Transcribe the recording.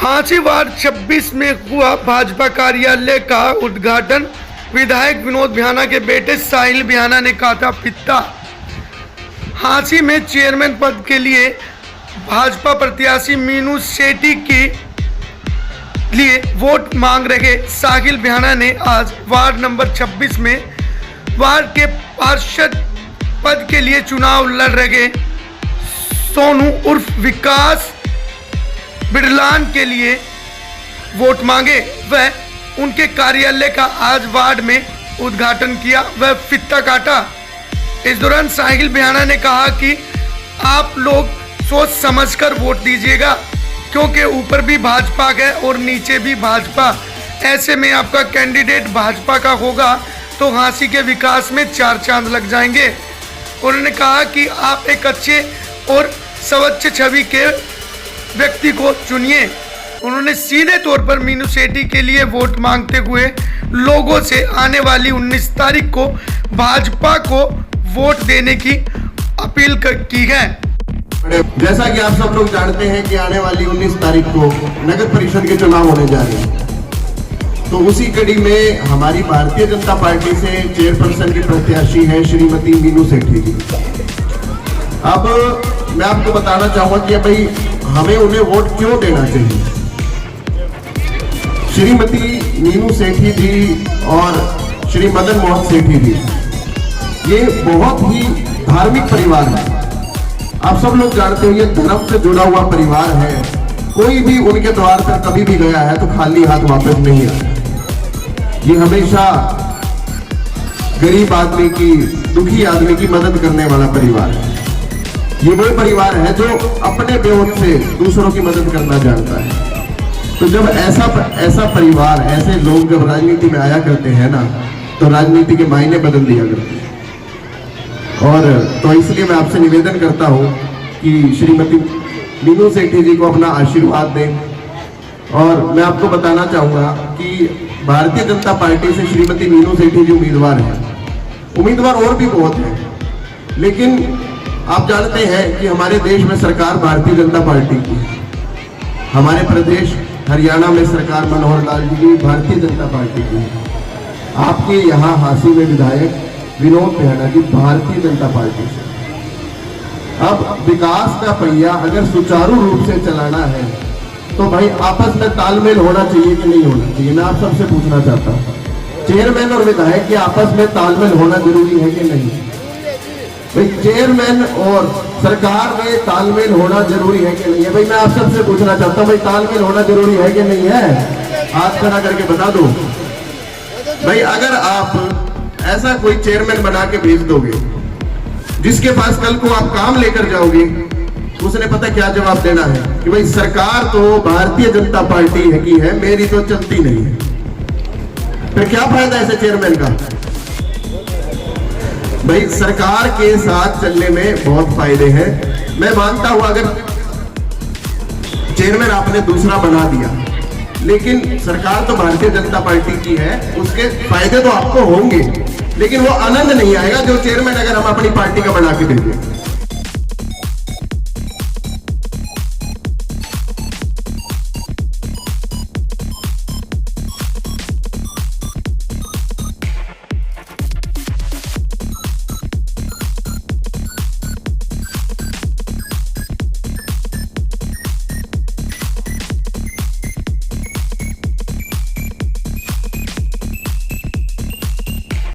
Hansi ward 26 में हुआ भाजपा कार्यालय का उद्घाटन। विधायक विनोद बिहाना के बेटे साहिल बिहाना ने काटा फित्ता। हांसी में चेयरमैन पद के लिए भाजपा प्रत्याशी मीनू सेठी के लिए वोट मांग रहे साहिल बिहाना ने आज वार्ड नंबर 26 में वार्ड के पार्षद पद के लिए चुनाव लड़ रहे सोनू उर्फ विकास बिरलान के लिए वोट मांगे। वह उनके कार्यालय का आज वार्ड में उद्घाटन किया, वह फित्ता काटा। इस दौरान साहिल बिहाना ने कहा कि आप लोग सोच समझकर वोट दीजिएगा, क्योंकि ऊपर भी भाजपा है और नीचे भी भाजपा। ऐसे में आपका कैंडिडेट भाजपा का होगा तो हांसी के विकास में चार चांद लग जाएंगे। उन्होंने कहा कि आप एक अच्छे और स्वच्छ छवि के व्यक्ति को चुनिए। उन्होंने सीधे तौर पर मीनू सेठी के लिए वोट मांगते हुए लोगों से आने वाली 19 तारीख को भाजपा को वोट देने की अपील की है। जैसा कि आप सब लोग जानते हैं कि आने वाली 19 तारीख को नगर परिषद के चुनाव होने जा रहे हैं, तो उसी कड़ी में हमारी भारतीय जनता पार्टी से चेयरपर्सन की प्रत्याशी है श्रीमती मीनू सेठी जी। अब मैं आपको बताना चाहूंगा कि भाई हमें उन्हें वोट क्यों देना चाहिए। श्रीमती मीनू सेठी जी और श्री मदन मोहन सेठी जी ये बहुत ही धार्मिक परिवार है। आप सब लोग जानते हो ये धर्म से जुड़ा हुआ परिवार है। कोई भी उनके द्वार पर कभी भी गया है तो खाली हाथ वापस नहीं आता। ये हमेशा गरीब आदमी की, दुखी आदमी की मदद करने वाला परिवार है। ये वो परिवार है जो अपने बेवत से दूसरों की मदद करना जानता है। तो जब ऐसा परिवार, ऐसे लोग जब राजनीति में आया करते हैं ना, तो राजनीति के मायने बदल दिया करते हैं। और तो इसलिए मैं आपसे निवेदन करता हूं कि श्रीमती मीनू सेठी जी को अपना आशीर्वाद दें। और मैं आपको बताना चाहूंगा कि भारतीय जनता पार्टी से श्रीमती मीनू सेठी जी उम्मीदवार हैं। उम्मीदवार और भी बहुत हैं, लेकिन आप जानते हैं कि हमारे देश में सरकार भारतीय जनता पार्टी की है। हमारे प्रदेश हरियाणा में सरकार मनोहर लाल जी की भारतीय जनता पार्टी की है। आपके यहाँ हांसी में विधायक विनोद बिहाना जी भारतीय जनता पार्टी से। अब विकास का पहिया अगर सुचारू रूप से चलाना है तो भाई आपस में तालमेल होना चाहिए कि नहीं होना चाहिए। मैं आप सबसे पूछना चाहता हूँ, चेयरमैन और विधायक के आपस में तालमेल होना जरूरी है कि नहीं? भाई चेयरमैन और सरकार में तालमेल होना जरूरी है कि नहीं है? भाई मैं आप सबसे पूछना चाहता हूँ, भाई तालमेल होना जरूरी है कि नहीं है? हाथ खड़ा करके बता दो। भाई अगर आप ऐसा कोई चेयरमैन बना के भेज दोगे जिसके पास कल को आप काम लेकर जाओगे, उसने पता क्या जवाब देना है कि भाई सरकार तो भारतीय जनता पार्टी है की है, मेरी तो चलती नहीं है। फिर क्या फायदा ऐसे चेयरमैन का? भाई सरकार के साथ चलने में बहुत फायदे हैं। मैं मानता हूं अगर चेयरमैन आपने दूसरा बना दिया, लेकिन सरकार तो भारतीय जनता पार्टी की है, उसके फायदे तो आपको होंगे, लेकिन वो आनंद नहीं आएगा जो चेयरमैन अगर हम अपनी पार्टी का बना के देंगे।